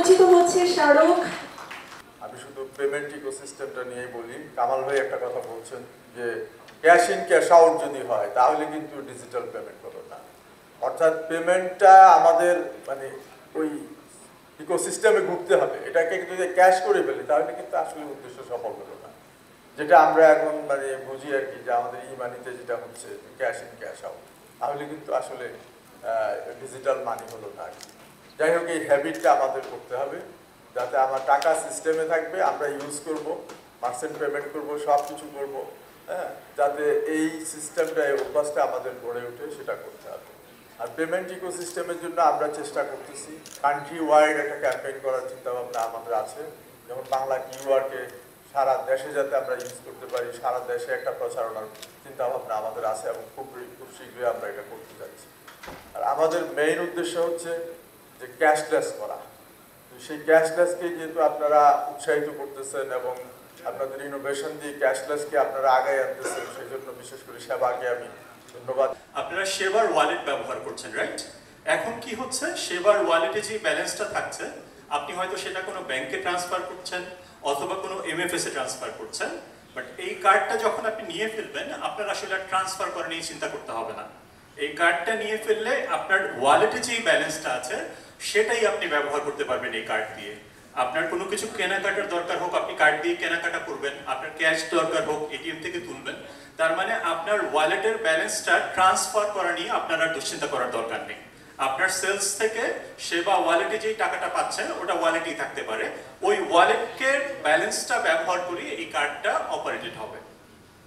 উন্মোচিত হচ্ছে স্মারক। আমি শুধু পেমেন্ট ইকোসিস্টেমটা নিয়েই বলি। কামাল ভাই একটা কথা বলছেন যে ক্যাশ ইন ক্যাশ আউট যদি হয় তাহলে কিন্তু ডিজিটাল পেমেন্ট হলো না, অর্থাৎ পেমেন্টটা আমাদের মানে ওই ইকোসিস্টেমে ঘুরতে হবে। এটাকে যদি ক্যাশ করে ফেলি তাহলে কিন্তু আসলে উদ্দেশ্য সফল হলো না, যেটা আমরা এখন মানে বুঝি আর কি, যে আমাদের ই মানিতে যেটা হচ্ছে ক্যাশ ইন ক্যাশ আউট, তাহলে কিন্তু আসলে ডিজিটাল মানি হলো না আর কি। যাই হোক, এই হ্যাবিটটা আমাদের করতে হবে, যাতে আমার টাকা সিস্টেমে থাকবে, আমরা ইউজ করব, মার্চেন্ট পেমেন্ট করব, সব কিছু করবো, হ্যাঁ, যাতে এই সিস্টেমটা, এই অভ্যাসটা আমাদের গড়ে ওঠে, সেটা করতে হবে। আর পেমেন্ট ইকোসিস্টেমের জন্য আমরা চেষ্টা করতেছি, কান্ট্রি ওয়াইড একটা ক্যাম্পেইন করার চিন্তাভাবনা আমাদের আছে। যেমন বাংলা কিউআরকে সারা দেশে যাতে আমরা ইউজ করতে পারি, সারা দেশে একটা প্রচারণার চিন্তাভাবনা আমাদের আছে এবং খুব শীঘ্রই আমরা এটা করতে যাচ্ছি। আর আমাদের মেইন উদ্দেশ্য হচ্ছে যে ক্যাশলেস করা। সেই ক্যাশলেসকে যেহেতু আপনারা উৎসাহিত করতেছেন এবং আপনাদের ইনোভেশন দিয়ে ক্যাশলেসকে আপনারা আগায় আনতেছেন, সেই জন্য বিশেষ করে সেবাকে আমি ধন্যবাদ। আপনারা সেবার ওয়ালেট ব্যবহার করছেন, রাইট? এখন কি হচ্ছে, সেবার ওয়ালেটে যে ব্যালেন্সটা থাকছে, আপনি হয়তো সেটা কোনো ব্যাংকে ট্রান্সফার করছেন অথবা কোনো এমএফএস এ ট্রান্সফার করছেন, বাট এই কার্ডটা যখন আপনি নিয়ে ফেলবেন, আপনার আসলে ট্রান্সফার করা নিয়ে চিন্তা করতে হবে না। এই কার্ডটা নিয়ে ফেললে আপনার ওয়ালেটে যে ব্যালেন্সটা আছে সেটাই আপনি ব্যবহার করতে পারবেন এই কার্ড দিয়ে। আপনার কোনো কিছু কেনাকাটার দরকার হোক, আপনি কার্ড দিয়ে কেনাকাটা করবেন, আপনার ক্যাশ দরকার হোক, এটিএম থেকে তুলবেন। তার মানে আপনার ওয়ালেটের ব্যালেন্সটা ট্রান্সফার করা নিয়ে আপনার আর দুশ্চিন্তা করার দরকার নেই। আপনার সেলস থেকে সেবা ওয়ালেটে যেই টাকাটা পাচ্ছেন ওটা ওয়ালেটেই থাকতে পারে, ওই ওয়ালেটকে ব্যালেন্সটা ব্যবহার করে এই কার্ডটা অপারেটেড হবে।